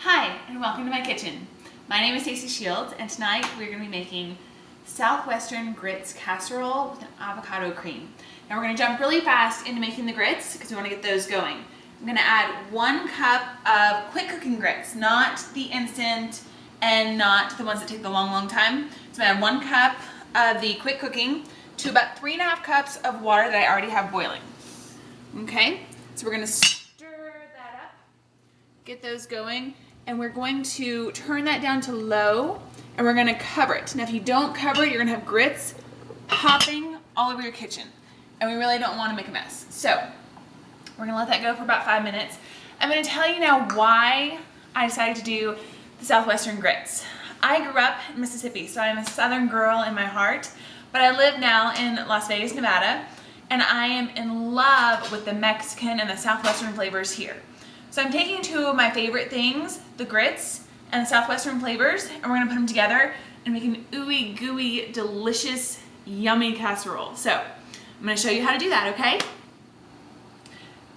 Hi, and welcome to my kitchen. My name is Stacey Shields, and tonight we're going to be making Southwestern Grits Casserole with an avocado cream. Now we're going to jump really fast into making the grits because we want to get those going. I'm going to add 1 cup of quick cooking grits, not the instant and not the ones that take the long time. So I'm going to add 1 cup of the quick cooking to about 3.5 cups of water that I already have boiling. Okay, so we're going to stir that up, get those going. And we're going to turn that down to low and we're going to cover it. Now if you don't cover it, you're going to have grits popping all over your kitchen. And we really don't want to make a mess. So we're going to let that go for about 5 minutes. I'm going to tell you now why I decided to do the Southwestern grits. I grew up in Mississippi, so I'm a Southern girl in my heart, but I live now in Las Vegas, Nevada, and I am in love with the Mexican and the Southwestern flavors here. So I'm taking 2 of my favorite things, the grits and the Southwestern flavors, and we're gonna put them together and make an ooey gooey, delicious, yummy casserole. So I'm gonna show you how to do that, okay?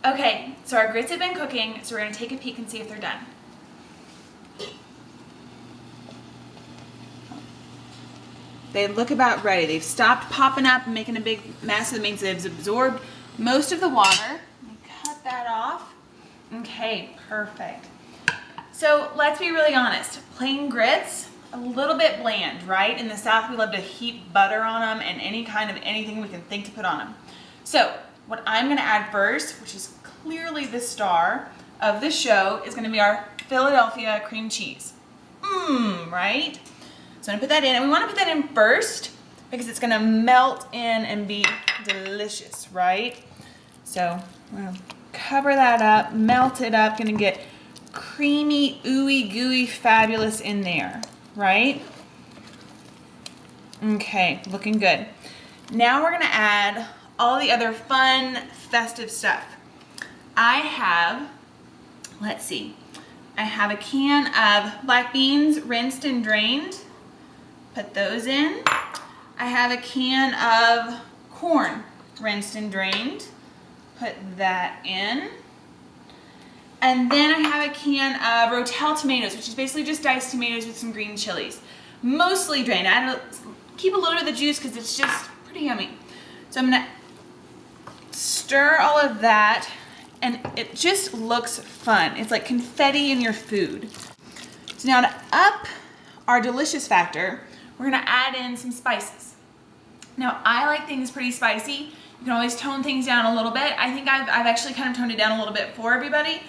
Okay, so our grits have been cooking, so we're gonna take a peek and see if they're done. They look about ready. They've stopped popping up and making a big mess. That means they've absorbed most of the water. Let me cut that off. Okay, perfect. So let's be really honest. Plain grits, a little bit bland, right? In the South, we love to heap butter on them and any kind of anything we can think to put on them. So what I'm gonna add first, which is clearly the star of this show, is gonna be our Philadelphia cream cheese. Right? So I'm gonna put that in, and we wanna put that in first because it's gonna melt in and be delicious, right? So we're gonna cover that up, melt it up, gonna get creamy, ooey gooey, fabulous in there, right? Okay, looking good. Now we're gonna add all the other fun, festive stuff. I have, let's see, I have a can of black beans rinsed and drained. Put those in. I have a can of corn rinsed and drained. Put that in. And then I have a can of Rotel tomatoes, which is basically just diced tomatoes with some green chilies. Mostly drained. I keep a little bit of the juice because it's just pretty yummy. So I'm gonna stir all of that, and it just looks fun. It's like confetti in your food. So now to up our delicious factor, we're gonna add in some spices. Now I like things pretty spicy. You can always tone things down a little bit. I think I've actually kind of toned it down a little bit for everybody,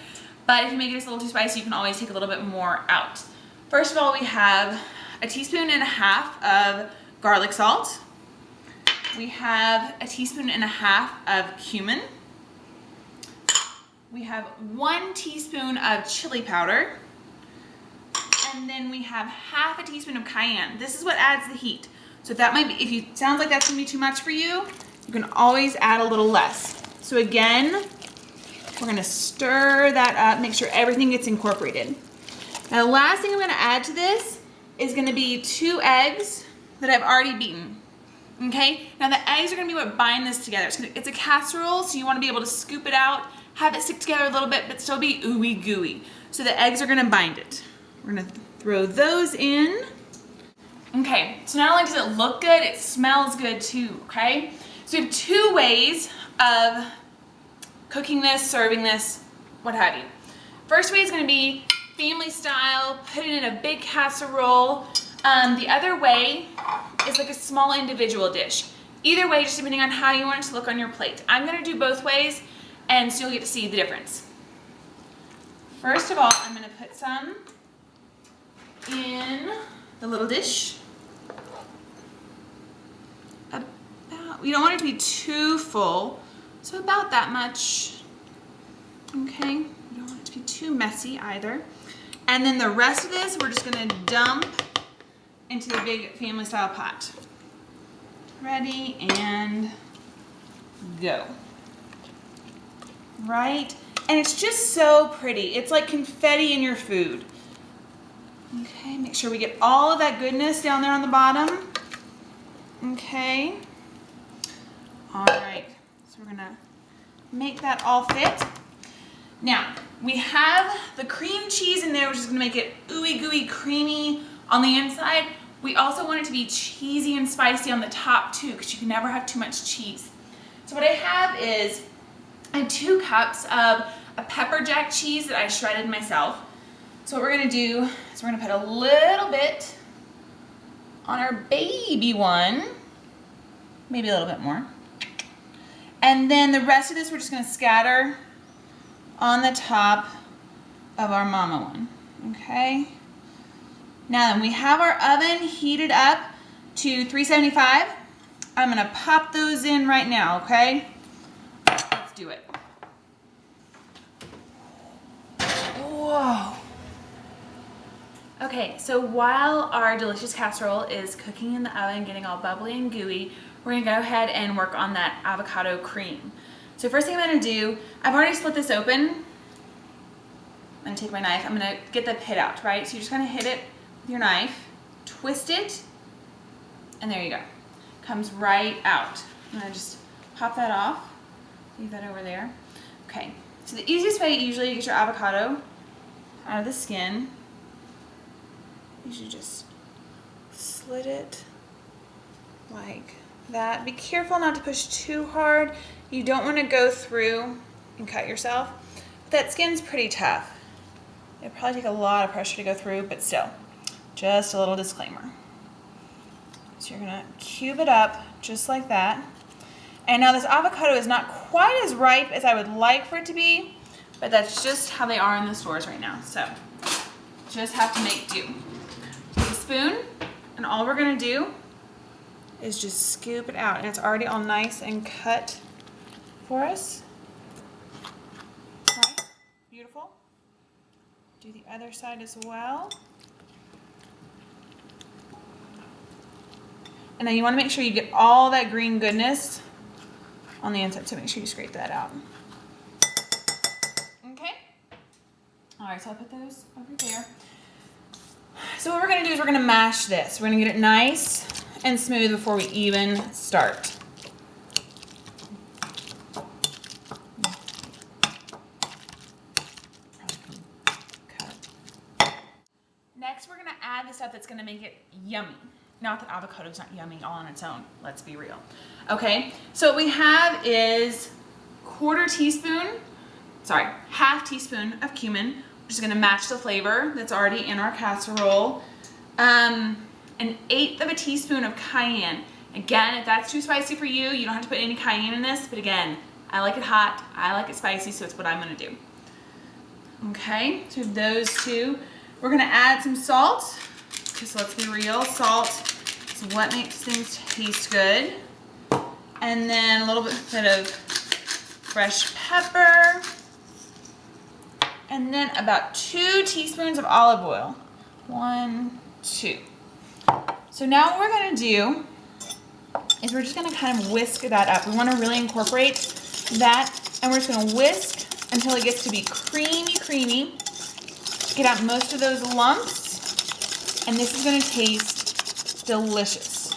but if you make it just a little too spicy, you can always take a little bit more out. First of all, we have 1.5 teaspoons of garlic salt. We have 1.5 teaspoons of cumin. We have 1 teaspoon of chili powder. And then we have 1/2 teaspoon of cayenne. This is what adds the heat. So if that might be, if you sounds like that's gonna be too much for you, you can always add a little less. So again, we're gonna stir that up, make sure everything gets incorporated. Now the last thing I'm gonna add to this is gonna be 2 eggs that I've already beaten. Okay, now the eggs are gonna be what bind this together. It's a casserole, so you wanna be able to scoop it out, have it stick together a little bit, but still be ooey gooey. So the eggs are gonna bind it. We're gonna throw those in. Okay, so not only does it look good, it smells good too, okay? So we have 2 ways of cooking this, serving this, what have you. First way is gonna be family style, put it in a big casserole. The other way is like a small individual dish. Either way, just depending on how you want it to look on your plate. I'm gonna do both ways, and so you'll get to see the difference. First of all, I'm gonna put some in the little dish. You don't want it to be too full, so about that much. Okay, you don't want it to be too messy either. And then the rest of this, we're just gonna dump into the big family style pot. Ready, and go. Right? And it's just so pretty. It's like confetti in your food. Okay, make sure we get all of that goodness down there on the bottom. Okay. All right, so we're gonna make that all fit. Now, we have the cream cheese in there, which is gonna make it ooey gooey creamy on the inside. We also want it to be cheesy and spicy on the top too, because you can never have too much cheese. So what I have is, I have 2 cups of a pepper jack cheese that I shredded myself. So what we're gonna do is we're gonna put a little bit on our baby one, maybe a little bit more. And then the rest of this we're just gonna scatter on the top of our mama one, okay? Now then, we have our oven heated up to 375. I'm gonna pop those in right now, okay? Let's do it. Whoa. Okay, so while our delicious casserole is cooking in the oven, getting all bubbly and gooey, we're gonna go ahead and work on that avocado cream. So first thing I'm gonna do, I've already split this open. I'm gonna take my knife, I'm gonna get the pit out, right? So you're just gonna hit it with your knife, twist it, and there you go. Comes right out. I'm gonna just pop that off, leave that over there. Okay, so the easiest way usually to get your avocado out of the skin, you should just slit it like that. Be careful not to push too hard. You don't want to go through and cut yourself. That skin's pretty tough. It'll probably take a lot of pressure to go through, but still, just a little disclaimer. So you're gonna cube it up just like that. And now this avocado is not quite as ripe as I would like for it to be, but that's just how they are in the stores right now. So just have to make do. Take a spoon, and all we're gonna do is just scoop it out. And it's already all nice and cut for us. Right, beautiful. Do the other side as well. And then you want to make sure you get all that green goodness on the inside, so make sure you scrape that out. Okay. All right, so I'll put those over there. So what we're going to do is we're going to mash this. We're going to get it nice and smooth before we even start. Next, we're going to add the stuff that's going to make it yummy. Not that avocado is not yummy all on its own. Let's be real. Okay, so what we have is half teaspoon of cumin, which is going to match the flavor that's already in our casserole. An 1/8 of a teaspoon of cayenne. Again, if that's too spicy for you, you don't have to put any cayenne in this, but again, I like it hot, I like it spicy, so it's what I'm going to do. Okay, so those two. We're going to add some salt, because let's be real, salt is what makes things taste good. And then a little bit of fresh pepper. And then about 2 teaspoons of olive oil. 1, 2. So now what we're going to do is we're just going to kind of whisk that up. We want to really incorporate that, and we're just going to whisk until it gets to be creamy. Get out most of those lumps, and this is going to taste delicious.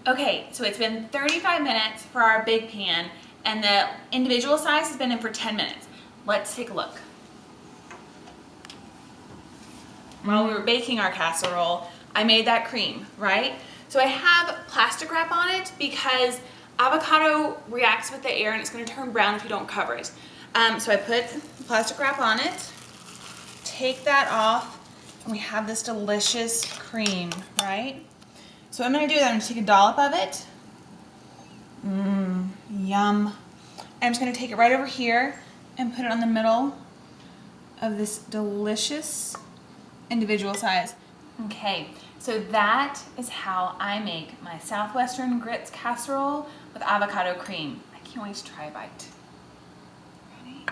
Okay, so it's been 35 minutes for our big pan, and the individual size has been in for 10 minutes. Let's take a look. While we were baking our casserole, I made that cream, right? So I have plastic wrap on it because avocado reacts with the air and it's going to turn brown if you don't cover it. So I put plastic wrap on it, take that off, and we have this delicious cream, right? So what I'm going to do is I'm going to take a dollop of it. Yum. I'm just going to take it right over here and put it on the middle of this delicious individual size. Okay, so that is how I make my Southwestern Grits Casserole with avocado cream. I can't wait to try a bite. Ready?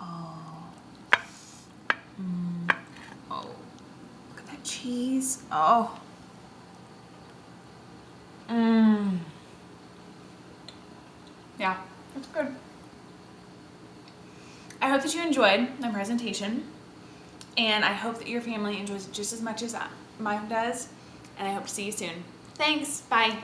Oh. Oh. Look at that cheese. Oh. Yeah, that's good. I hope that you enjoyed my presentation, and I hope that your family enjoys it just as much as mine does, and I hope to see you soon. Thanks, bye.